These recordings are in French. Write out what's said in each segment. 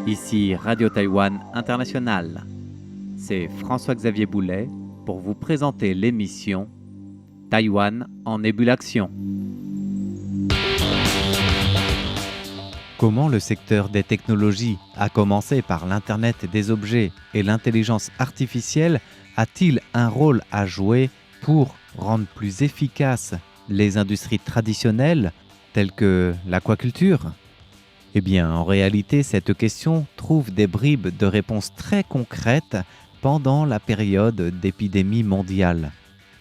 Ici Radio Taïwan International. C'est François-Xavier Boulet pour vous présenter l'émission Taïwan en ébullition. Comment le secteur des technologies, à commencer par l'Internet des objets et l'intelligence artificielle, a-t-il un rôle à jouer pour rendre plus efficaces les industries traditionnelles telles que l'aquaculture ? Eh bien, en réalité, cette question trouve des bribes de réponses très concrètes pendant la période d'épidémie mondiale.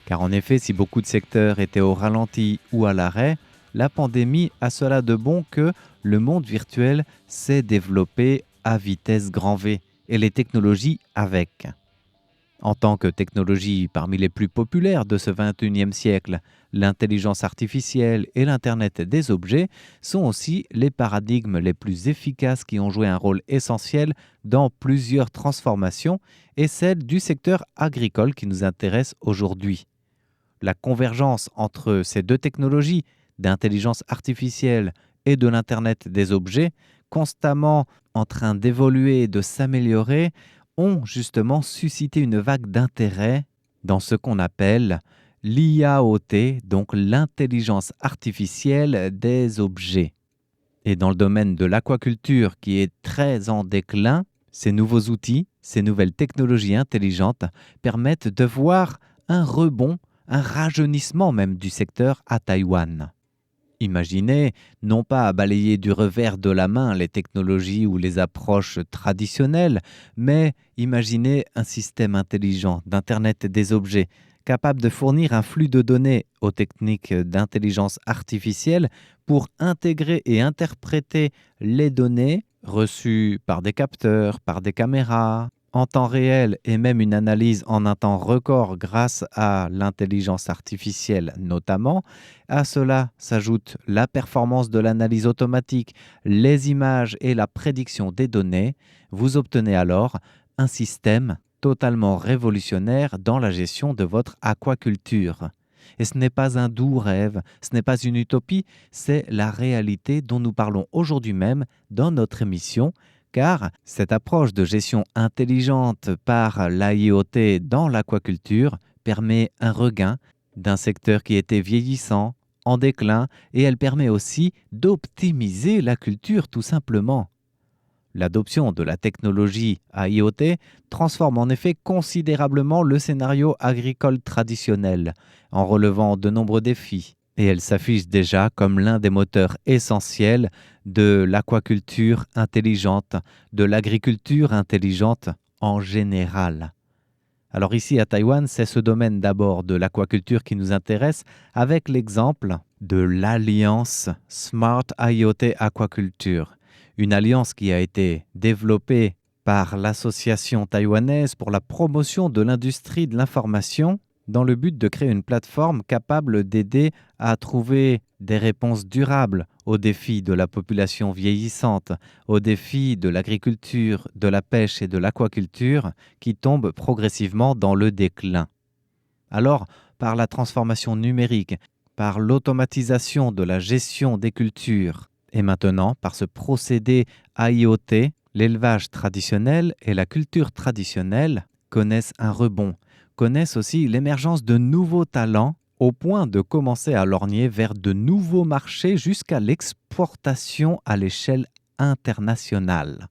Car en effet, si beaucoup de secteurs étaient au ralenti ou à l'arrêt, la pandémie a cela de bon que le monde virtuel s'est développé à vitesse grand V et les technologies avec. En tant que technologie parmi les plus populaires de ce XXIe siècle, l'intelligence artificielle et l'Internet des objets sont aussi les paradigmes les plus efficaces qui ont joué un rôle essentiel dans plusieurs transformations et celle du secteur agricole qui nous intéresse aujourd'hui. La convergence entre ces deux technologies d'intelligence artificielle et de l'Internet des objets, constamment en train d'évoluer et de s'améliorer, ont justement suscité une vague d'intérêt dans ce qu'on appelle l'IAOT, donc l'intelligence artificielle des objets. Et dans le domaine de l'aquaculture qui est très en déclin, ces nouveaux outils, ces nouvelles technologies intelligentes permettent de voir un rebond, un rajeunissement même du secteur à Taïwan. Imaginez, non pas à balayer du revers de la main les technologies ou les approches traditionnelles, mais imaginez un système intelligent d'Internet des objets, capable de fournir un flux de données aux techniques d'intelligence artificielle pour intégrer et interpréter les données reçues par des capteurs, par des caméras, en temps réel et même une analyse en un temps record grâce à l'intelligence artificielle notamment. À cela s'ajoute la performance de l'analyse automatique, les images et la prédiction des données. Vous obtenez alors un système totalement révolutionnaire dans la gestion de votre aquaculture. Et ce n'est pas un doux rêve, ce n'est pas une utopie, c'est la réalité dont nous parlons aujourd'hui même dans notre émission, car cette approche de gestion intelligente par l'IoT dans l'aquaculture permet un regain d'un secteur qui était vieillissant, en déclin, et elle permet aussi d'optimiser la culture tout simplement. L'adoption de la technologie IoT transforme en effet considérablement le scénario agricole traditionnel, en relevant de nombreux défis. Et elle s'affiche déjà comme l'un des moteurs essentiels de l'aquaculture intelligente, de l'agriculture intelligente en général. Alors ici à Taïwan, c'est ce domaine d'abord de l'aquaculture qui nous intéresse avec l'exemple de l'alliance Smart IoT Aquaculture, une alliance qui a été développée par l'association taïwanaise pour la promotion de l'industrie de l'information dans le but de créer une plateforme capable d'aider à trouver des réponses durables aux défis de la population vieillissante, aux défis de l'agriculture, de la pêche et de l'aquaculture qui tombent progressivement dans le déclin. Alors, par la transformation numérique, par l'automatisation de la gestion des cultures et maintenant par ce procédé IoT, l'élevage traditionnel et la culture traditionnelle connaissent un rebond, connaissent aussi l'émergence de nouveaux talents au point de commencer à lorgner vers de nouveaux marchés jusqu'à l'exportation à l'échelle internationale.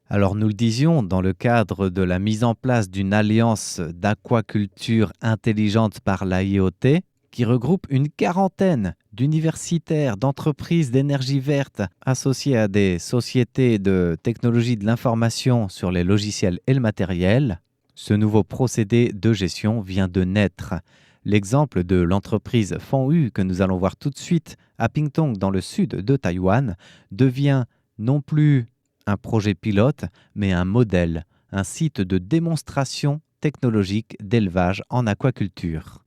Alors nous le disions, dans le cadre de la mise en place d'une alliance d'aquaculture intelligente par l'IoT, qui regroupe une quarantaine d'universitaires, d'entreprises d'énergie verte associées à des sociétés de technologie de l'information sur les logiciels et le matériel, ce nouveau procédé de gestion vient de naître. L'exemple de l'entreprise Fenghu que nous allons voir tout de suite à Pingtung dans le sud de Taïwan devient non plus un projet pilote, mais un modèle, un site de démonstration technologique d'élevage en aquaculture.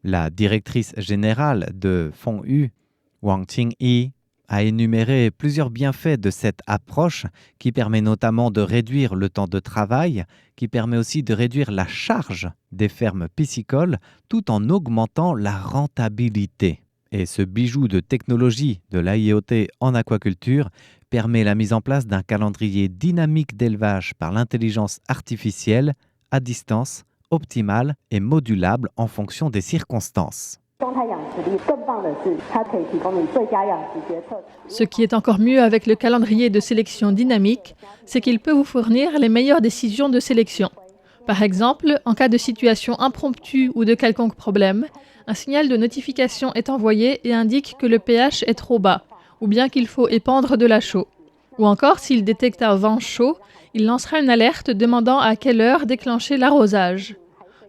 La directrice générale de Fenghu, Wang Qingyi, a énuméré plusieurs bienfaits de cette approche qui permet notamment de réduire le temps de travail, qui permet aussi de réduire la charge des fermes piscicoles tout en augmentant la rentabilité. Et ce bijou de technologie de l'IoT en aquaculture permet la mise en place d'un calendrier dynamique d'élevage par l'intelligence artificielle à distance, optimale et modulable en fonction des circonstances. Ce qui est encore mieux avec le calendrier de sélection dynamique, c'est qu'il peut vous fournir les meilleures décisions de sélection. Par exemple, en cas de situation impromptue ou de quelconque problème, un signal de notification est envoyé et indique que le pH est trop bas, ou bien qu'il faut épandre de la chaux. Ou encore, s'il détecte un vent chaud, il lancera une alerte demandant à quelle heure déclencher l'arrosage.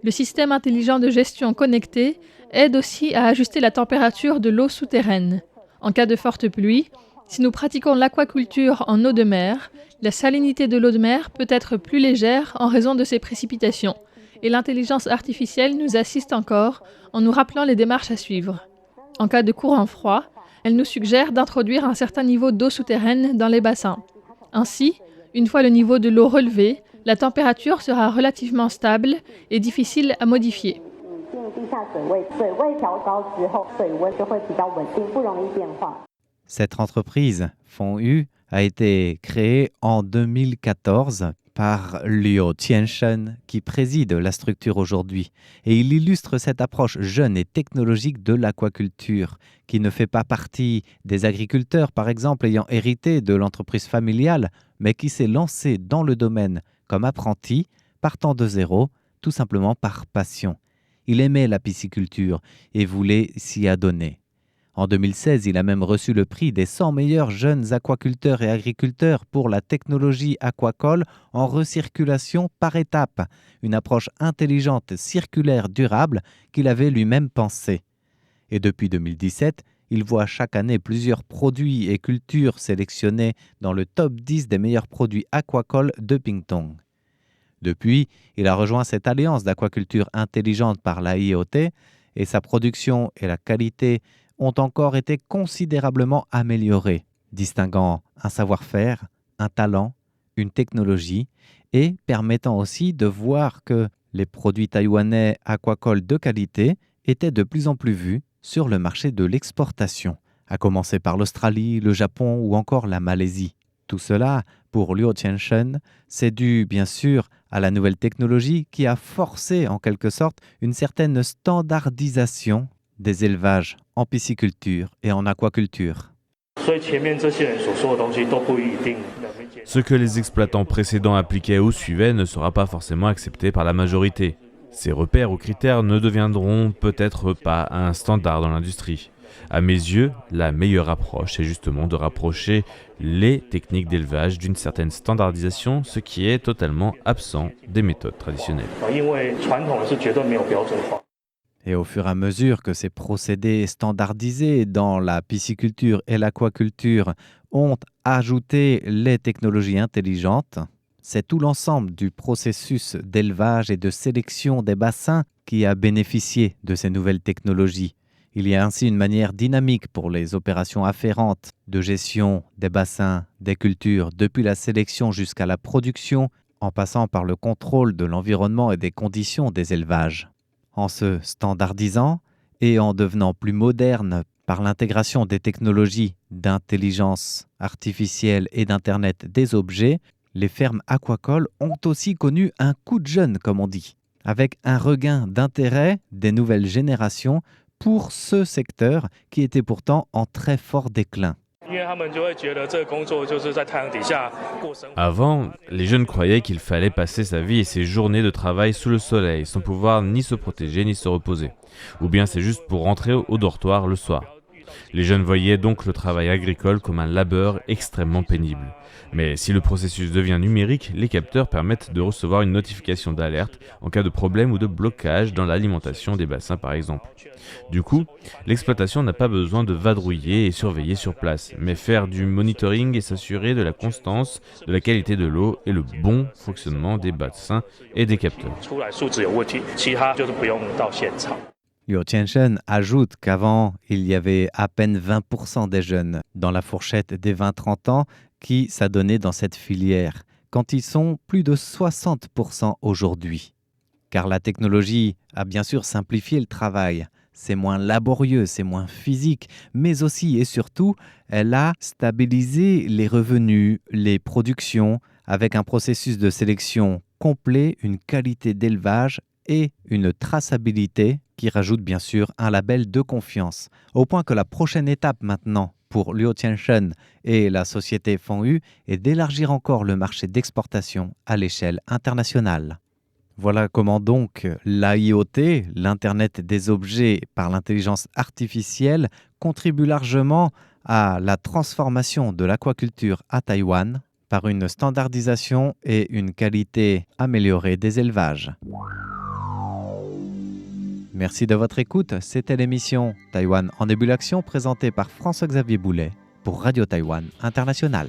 Le système intelligent de gestion connecté aide aussi à ajuster la température de l'eau souterraine. En cas de forte pluie, si nous pratiquons l'aquaculture en eau de mer, la salinité de l'eau de mer peut être plus légère en raison de ses précipitations, et l'intelligence artificielle nous assiste encore en nous rappelant les démarches à suivre. En cas de courant froid, elle nous suggère d'introduire un certain niveau d'eau souterraine dans les bassins. Ainsi, une fois le niveau de l'eau relevé, la température sera relativement stable et difficile à modifier. Cette entreprise, Feng Yu, a été créée en 2014 par Liu Tianshen, qui préside la structure aujourd'hui. Et il illustre cette approche jeune et technologique de l'aquaculture, qui ne fait pas partie des agriculteurs, par exemple, ayant hérité de l'entreprise familiale, mais qui s'est lancé dans le domaine comme apprenti, partant de zéro, tout simplement par passion. Il aimait la pisciculture et voulait s'y adonner. En 2016, il a même reçu le prix des 100 meilleurs jeunes aquaculteurs et agriculteurs pour la technologie aquacole en recirculation par étapes, une approche intelligente, circulaire, durable qu'il avait lui-même pensée. Et depuis 2017, il voit chaque année plusieurs produits et cultures sélectionnés dans le top 10 des meilleurs produits aquacoles de Pingtong. Depuis, il a rejoint cette alliance d'aquaculture intelligente par la IoT et sa production et la qualité ont encore été considérablement améliorées, distinguant un savoir-faire, un talent, une technologie et permettant aussi de voir que les produits taïwanais aquacoles de qualité étaient de plus en plus vus sur le marché de l'exportation, à commencer par l'Australie, le Japon ou encore la Malaisie. Tout cela, pour Liu Tianshen, c'est dû bien sûr à la nouvelle technologie qui a forcé en quelque sorte une certaine standardisation des élevages en pisciculture et en aquaculture. Ce que les exploitants précédents appliquaient ou suivaient ne sera pas forcément accepté par la majorité. Ces repères ou critères ne deviendront peut-être pas un standard dans l'industrie. À mes yeux, la meilleure approche est justement de rapprocher les techniques d'élevage d'une certaine standardisation, ce qui est totalement absent des méthodes traditionnelles. Et au fur et à mesure que ces procédés standardisés dans la pisciculture et l'aquaculture ont ajouté les technologies intelligentes, c'est tout l'ensemble du processus d'élevage et de sélection des bassins qui a bénéficié de ces nouvelles technologies. Il y a ainsi une manière dynamique pour les opérations afférentes de gestion des bassins, des cultures, depuis la sélection jusqu'à la production, en passant par le contrôle de l'environnement et des conditions des élevages. En se standardisant et en devenant plus moderne par l'intégration des technologies d'intelligence artificielle et d'Internet des objets, les fermes aquacoles ont aussi connu un coup de jeune, comme on dit, avec un regain d'intérêt des nouvelles générations pour ce secteur qui était pourtant en très fort déclin. Avant, les jeunes croyaient qu'il fallait passer sa vie et ses journées de travail sous le soleil, sans pouvoir ni se protéger ni se reposer. Ou bien c'est juste pour rentrer au dortoir le soir. Les jeunes voyaient donc le travail agricole comme un labeur extrêmement pénible. Mais si le processus devient numérique, les capteurs permettent de recevoir une notification d'alerte en cas de problème ou de blocage dans l'alimentation des bassins par exemple. Du coup, l'exploitation n'a pas besoin de vadrouiller et surveiller sur place, mais faire du monitoring et s'assurer de la constance, de la qualité de l'eau et le bon fonctionnement des bassins et des capteurs. Liu Tiansheng ajoute qu'avant, il y avait à peine 20% des jeunes dans la fourchette des 20-30 ans qui s'adonnaient dans cette filière, quand ils sont plus de 60% aujourd'hui. Car la technologie a bien sûr simplifié le travail. C'est moins laborieux, c'est moins physique, mais aussi et surtout, elle a stabilisé les revenus, les productions, avec un processus de sélection complet, une qualité d'élevage et une traçabilité qui rajoute bien sûr un label de confiance. Au point que la prochaine étape maintenant pour Liu Tiansheng et la société Fengyu est d'élargir encore le marché d'exportation à l'échelle internationale. Voilà comment donc l'IoT, l'Internet des objets par l'intelligence artificielle, contribue largement à la transformation de l'aquaculture à Taïwan par une standardisation et une qualité améliorée des élevages. Merci de votre écoute. C'était l'émission Taïwan en ébullition présentée par François-Xavier Boulet pour Radio Taïwan International.